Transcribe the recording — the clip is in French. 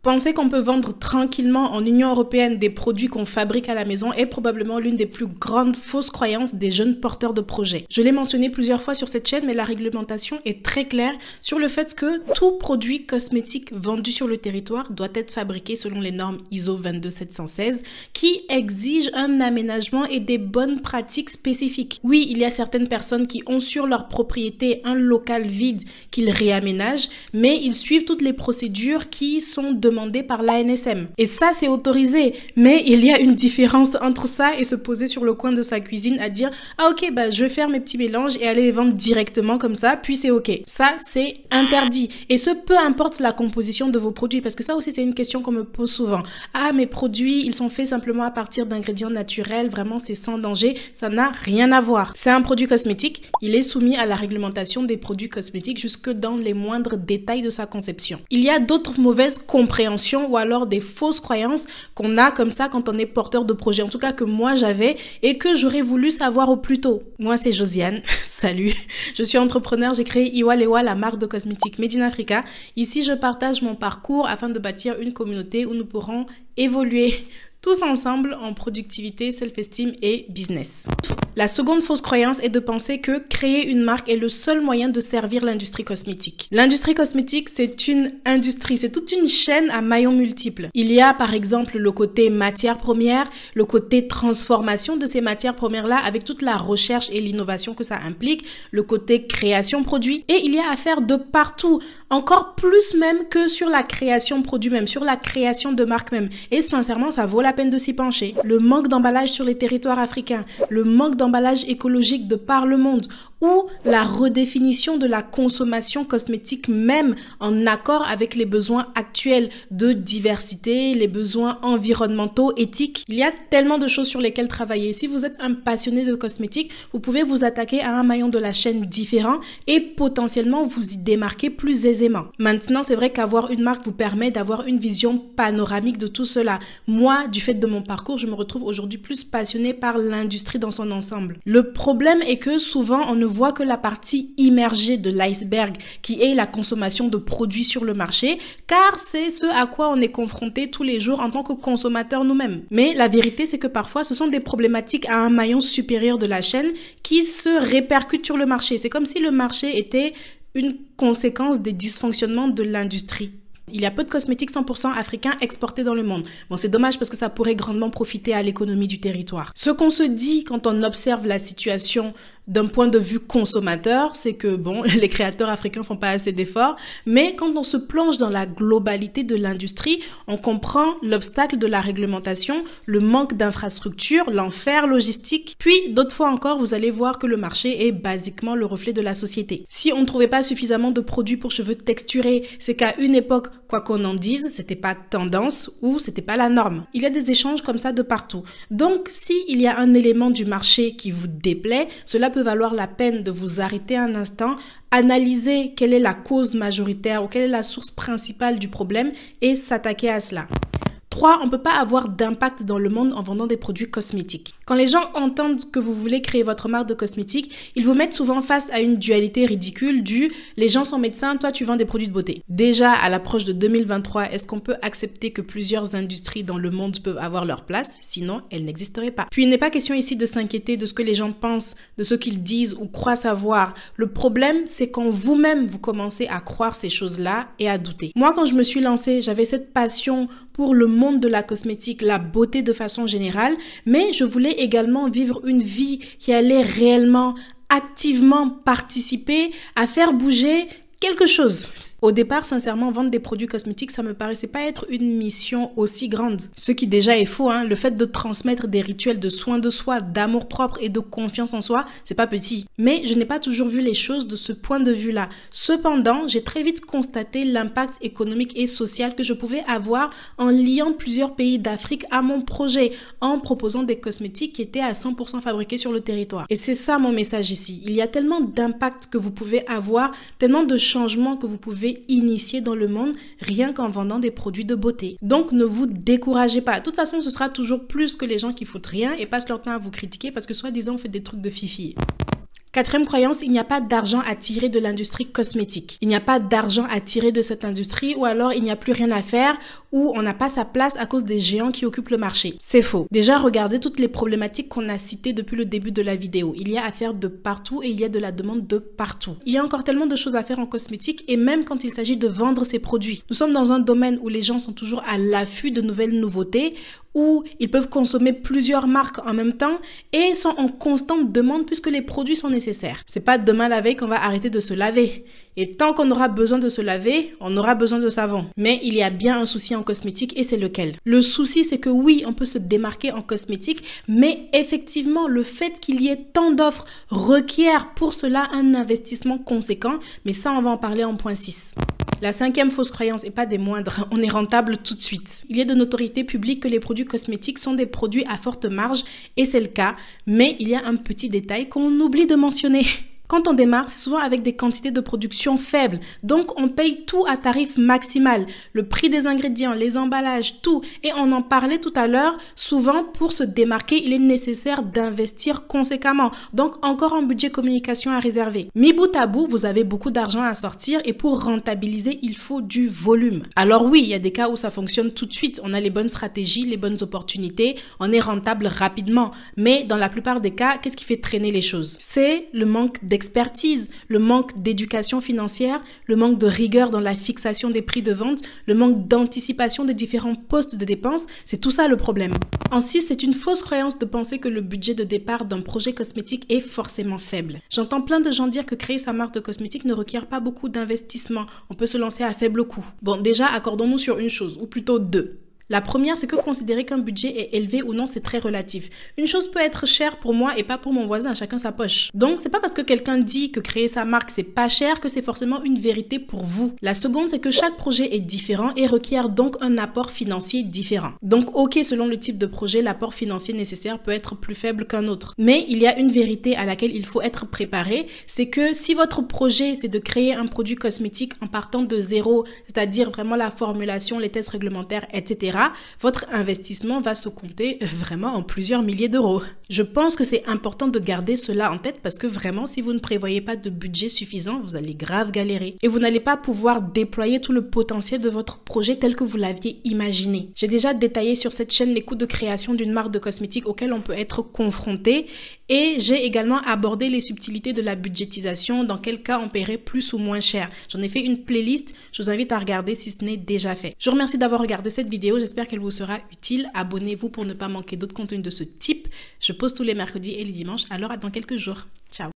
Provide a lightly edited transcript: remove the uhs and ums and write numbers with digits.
Penser qu'on peut vendre tranquillement en Union européenne des produits qu'on fabrique à la maison est probablement l'une des plus grandes fausses croyances des jeunes porteurs de projets. Je l'ai mentionné plusieurs fois sur cette chaîne, mais la réglementation est très claire sur le fait que tout produit cosmétique vendu sur le territoire doit être fabriqué selon les normes ISO 22716 qui exigent un aménagement et des bonnes pratiques spécifiques. Oui, il y a certaines personnes qui ont sur leur propriété un local vide qu'ils réaménagent, mais ils suivent toutes les procédures qui sont demandées par l'ANSM. Et ça, c'est autorisé. Mais il y a une différence entre ça et se poser sur le coin de sa cuisine à dire « Ah ok, bah, je vais faire mes petits mélanges et aller les vendre directement comme ça, puis c'est ok. » Ça, c'est interdit. Et ce, peu importe la composition de vos produits, parce que ça aussi, c'est une question qu'on me pose souvent. « Ah, mes produits, ils sont faits simplement à partir d'ingrédients naturels, vraiment, c'est sans danger. » Ça n'a rien à voir. C'est un produit cosmétique. Il est soumis à la réglementation des produits cosmétiques jusque dans les moindres détails de sa conception. Il y a d'autres mauvaises compréhensions ou alors des fausses croyances qu'on a comme ça quand on est porteur de projet. En tout cas que moi j'avais et que j'aurais voulu savoir au plus tôt. Moi c'est Josiane, salut. Je suis entrepreneur, j'ai créé Iwalewa, la marque de cosmétiques Made in Africa. Ici je partage mon parcours afin de bâtir une communauté où nous pourrons évoluer tous ensemble en productivité, self-esteem et business. La seconde fausse croyance est de penser que créer une marque est le seul moyen de servir l'industrie cosmétique. L'industrie cosmétique, c'est une industrie, c'est toute une chaîne à maillons multiples. Il y a par exemple le côté matière première, le côté transformation de ces matières premières-là avec toute la recherche et l'innovation que ça implique, le côté création produit et il y a à faire de partout, encore plus même que sur la création produit même, sur la création de marque même. Et sincèrement, ça vaut la peine de s'y pencher. Le manque d'emballage sur les territoires africains, le manque d'emballage écologique de par le monde ou la redéfinition de la consommation cosmétique même en accord avec les besoins actuels de diversité, les besoins environnementaux, éthiques. Il y a tellement de choses sur lesquelles travailler. Si vous êtes un passionné de cosmétiques, vous pouvez vous attaquer à un maillon de la chaîne différent et potentiellement vous y démarquer plus aisément. Maintenant, c'est vrai qu'avoir une marque vous permet d'avoir une vision panoramique de tout cela. Moi, du fait de mon parcours, je me retrouve aujourd'hui plus passionnée par l'industrie dans son ensemble. Le problème est que souvent, on ne voit que la partie immergée de l'iceberg qui est la consommation de produits sur le marché, car c'est ce à quoi on est confronté tous les jours en tant que consommateur nous-mêmes. Mais la vérité, c'est que parfois, ce sont des problématiques à un maillon supérieur de la chaîne qui se répercutent sur le marché. C'est comme si le marché était une conséquence des dysfonctionnements de l'industrie. Il y a peu de cosmétiques 100% africains exportés dans le monde. Bon, c'est dommage parce que ça pourrait grandement profiter à l'économie du territoire. Ce qu'on se dit quand on observe la situation d'un point de vue consommateur, c'est que bon, les créateurs africains font pas assez d'efforts, mais quand on se plonge dans la globalité de l'industrie, on comprend l'obstacle de la réglementation, le manque d'infrastructures, l'enfer logistique, puis d'autres fois encore, vous allez voir que le marché est basiquement le reflet de la société. Si on ne trouvait pas suffisamment de produits pour cheveux texturés, c'est qu'à une époque, quoi qu'on en dise, c'était pas tendance ou c'était pas la norme. Il y a des échanges comme ça de partout. Donc, si il y a un élément du marché qui vous déplaît, cela peut valoir la peine de vous arrêter un instant, analyser quelle est la cause majoritaire ou quelle est la source principale du problème et s'attaquer à cela. 3. On ne peut pas avoir d'impact dans le monde en vendant des produits cosmétiques. Quand les gens entendent que vous voulez créer votre marque de cosmétiques, ils vous mettent souvent face à une dualité ridicule du « les gens sont médecins, toi tu vends des produits de beauté ». Déjà, à l'approche de 2023, est-ce qu'on peut accepter que plusieurs industries dans le monde peuvent avoir leur place? Sinon, elles n'existeraient pas. Puis il n'est pas question ici de s'inquiéter de ce que les gens pensent, de ce qu'ils disent ou croient savoir. Le problème, c'est quand vous-même vous commencez à croire ces choses-là et à douter. Moi, quand je me suis lancée, j'avais cette passion pour le monde de la cosmétique, la beauté de façon générale, mais je voulais également vivre une vie qui allait réellement, activement participer à faire bouger quelque chose. Au départ, sincèrement, vendre des produits cosmétiques, ça me paraissait pas être une mission aussi grande. Ce qui déjà est faux, hein. Le fait de transmettre des rituels de soin de soi, d'amour propre et de confiance en soi, c'est pas petit. Mais je n'ai pas toujours vu les choses de ce point de vue-là. Cependant, j'ai très vite constaté l'impact économique et social que je pouvais avoir en liant plusieurs pays d'Afrique à mon projet, en proposant des cosmétiques qui étaient à 100% fabriqués sur le territoire. Et c'est ça mon message ici. Il y a tellement d'impact que vous pouvez avoir, tellement de changements que vous pouvez initier dans le monde rien qu'en vendant des produits de beauté. Donc ne vous découragez pas. De toute façon, ce sera toujours plus que les gens qui foutent rien et passent leur temps à vous critiquer parce que soi-disant vous faites des trucs de fifi. Quatrième croyance, il n'y a pas d'argent à tirer de l'industrie cosmétique. Il n'y a pas d'argent à tirer de cette industrie ou alors il n'y a plus rien à faire ou on n'a pas sa place à cause des géants qui occupent le marché. C'est faux. Déjà, regardez toutes les problématiques qu'on a citées depuis le début de la vidéo. Il y a à faire de partout et il y a de la demande de partout. Il y a encore tellement de choses à faire en cosmétique et même quand il s'agit de vendre ses produits. Nous sommes dans un domaine où les gens sont toujours à l'affût de nouvelles nouveautés, où ils peuvent consommer plusieurs marques en même temps et sont en constante demande puisque les produits sont nécessaires. C'est pas demain la veille qu'on va arrêter de se laver. Et tant qu'on aura besoin de se laver, on aura besoin de savon. Mais il y a bien un souci en cosmétique et c'est lequel? Le souci, c'est que oui, on peut se démarquer en cosmétique, mais effectivement, le fait qu'il y ait tant d'offres requiert pour cela un investissement conséquent. Mais ça, on va en parler en point 6. La cinquième fausse croyance, et pas des moindres, on est rentable tout de suite. Il est de notoriété publique que les produits cosmétiques sont des produits à forte marge, et c'est le cas, mais il y a un petit détail qu'on oublie de mentionner. Quand on démarre, c'est souvent avec des quantités de production faibles. Donc, on paye tout à tarif maximal. Le prix des ingrédients, les emballages, tout. Et on en parlait tout à l'heure. Souvent, pour se démarquer, il est nécessaire d'investir conséquemment. Donc, encore un budget communication à réserver. Mis bout à bout, vous avez beaucoup d'argent à sortir et pour rentabiliser, il faut du volume. Alors oui, il y a des cas où ça fonctionne tout de suite. On a les bonnes stratégies, les bonnes opportunités. On est rentable rapidement. Mais dans la plupart des cas, qu'est-ce qui fait traîner les choses? C'est le manque d'expertise, le manque d'éducation financière, le manque de rigueur dans la fixation des prix de vente, le manque d'anticipation des différents postes de dépenses, c'est tout ça le problème. En 6, c'est une fausse croyance de penser que le budget de départ d'un projet cosmétique est forcément faible. J'entends plein de gens dire que créer sa marque de cosmétique ne requiert pas beaucoup d'investissement, on peut se lancer à faible coût. Bon, déjà, accordons-nous sur une chose, ou plutôt deux. La première, c'est que considérer qu'un budget est élevé ou non, c'est très relatif. Une chose peut être chère pour moi et pas pour mon voisin, chacun sa poche. Donc, c'est pas parce que quelqu'un dit que créer sa marque, c'est pas cher que c'est forcément une vérité pour vous. La seconde, c'est que chaque projet est différent et requiert donc un apport financier différent. Donc, ok, selon le type de projet, l'apport financier nécessaire peut être plus faible qu'un autre. Mais il y a une vérité à laquelle il faut être préparé, c'est que si votre projet, c'est de créer un produit cosmétique en partant de zéro, c'est-à-dire vraiment la formulation, les tests réglementaires, etc., votre investissement va se compter vraiment en plusieurs milliers d'euros. Je pense que c'est important de garder cela en tête parce que vraiment, si vous ne prévoyez pas de budget suffisant, vous allez grave galérer et vous n'allez pas pouvoir déployer tout le potentiel de votre projet tel que vous l'aviez imaginé. J'ai déjà détaillé sur cette chaîne les coûts de création d'une marque de cosmétiques auxquels on peut être confronté et j'ai également abordé les subtilités de la budgétisation, dans quel cas on paierait plus ou moins cher. J'en ai fait une playlist, je vous invite à regarder si ce n'est déjà fait. Je vous remercie d'avoir regardé cette vidéo, j'espère qu'elle vous sera utile. Abonnez-vous pour ne pas manquer d'autres contenus de ce type. Je poste tous les mercredis et les dimanches, alors à dans quelques jours. Ciao.